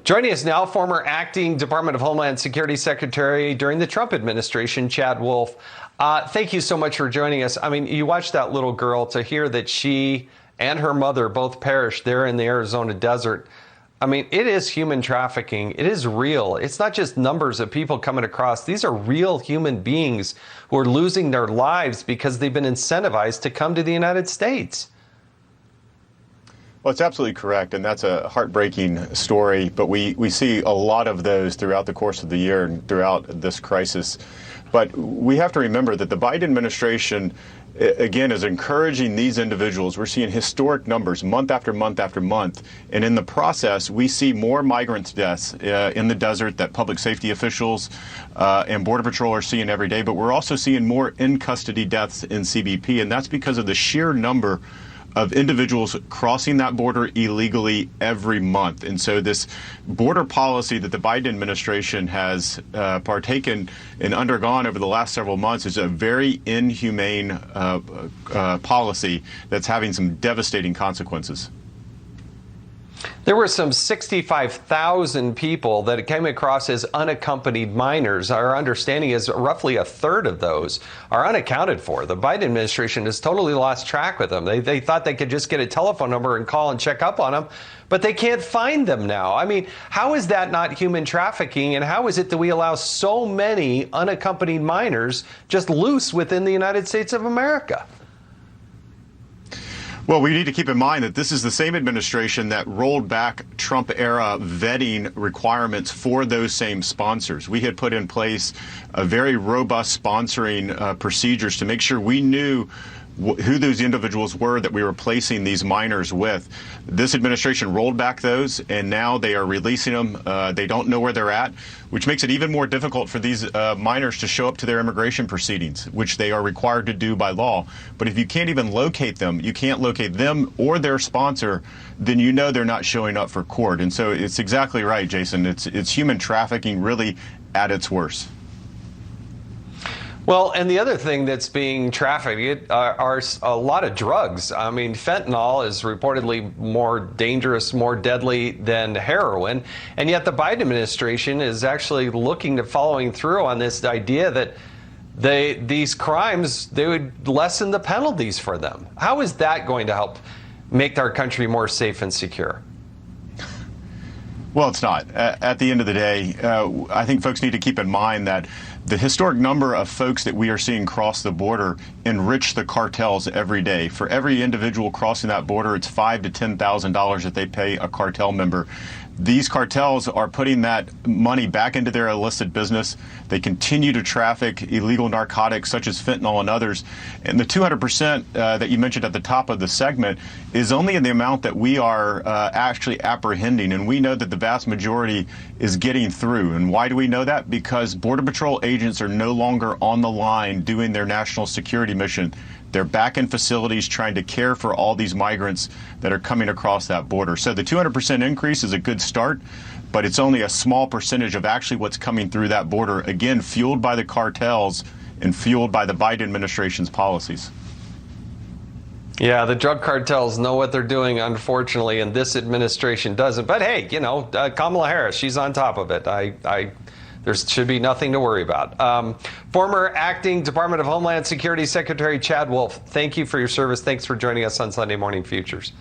Joining us now, former acting Department of Homeland Security Secretary during the Trump administration, Chad Wolf. Thank you so much for joining us. I mean, you watched that little girl, to hear that she and her mother both perished there in the Arizona desert. I mean, it is human trafficking. It is real. It's not just numbers of people coming across. These are real human beings who are losing their lives because they've been incentivized to come to the United States. Well, it's absolutely correct, and that's a heartbreaking story, but we see a lot of those throughout the course of the year and throughout this crisis. But we have to remember that the Biden administration, again, is encouraging these individuals. We're seeing historic numbers month after month after month, and in the process, we see more migrant deaths in the desert that public safety officials and Border Patrol are seeing every day, but we're also seeing more in-custody deaths in CBP, and that's because of the sheer number of individuals crossing that border illegally every month. And so this border policy that the Biden administration has partaken and undergone over the last several months is a very inhumane policy that's having some devastating consequences. There were some 65,000 people that came across as unaccompanied minors. Our understanding is roughly a third of those are unaccounted for. The Biden administration has totally lost track with them. They thought they could just get a telephone number and call and check up on them, but they can't find them now. I mean, how is that not human trafficking? And how is it that we allow so many unaccompanied minors just loose within the United States of America? Well, we need to keep in mind that this is the same administration that rolled back Trump-era vetting requirements for those same sponsors. We had put in place a very robust sponsoring procedures to make sure we knew who those individuals were that we were placing these minors with. This administration rolled back those, and now they are releasing them. They don't know where they're at, which makes it even more difficult for these minors to show up to their immigration proceedings, which they are required to do by law. But if you can't even locate them, you can't locate them or their sponsor, then you know they're not showing up for court. And so it's exactly right, Jason. It's human trafficking really at its worst. Well, and the other thing that's being trafficked are a lot of drugs. I mean, fentanyl is reportedly more dangerous, more deadly than heroin. And yet the Biden administration is actually looking to following through on this idea that these crimes, they would lessen the penalties for them. How is that going to help make our country more safe and secure? Well, it's not. At the end of the day, I think folks need to keep in mind that the historic number of folks that we are seeing cross the border enrich the cartels every day. For every individual crossing that border, it's $5,000 to $10,000 that they pay a cartel member. These cartels are putting that money back into their illicit business. They continue to traffic illegal narcotics such as fentanyl and others. And the 200% that you mentioned at the top of the segment is only in the amount that we are actually apprehending. And we know that the vast majority is getting through. And why do we know that? Because Border Patrol agents are no longer on the line doing their national security mission. They're back in facilities trying to care for all these migrants that are coming across that border. So the 200% increase is a good start, but it's only a small percentage of actually what's coming through that border, again, fueled by the cartels and fueled by the Biden administration's policies. Yeah, the drug cartels know what they're doing, unfortunately, and this administration doesn't. But hey, you know, Kamala Harris, she's on top of it. There should be nothing to worry about. Former acting Department of Homeland Security Secretary Chad Wolf, thank you for your service. Thanks for joining us on Sunday Morning Futures.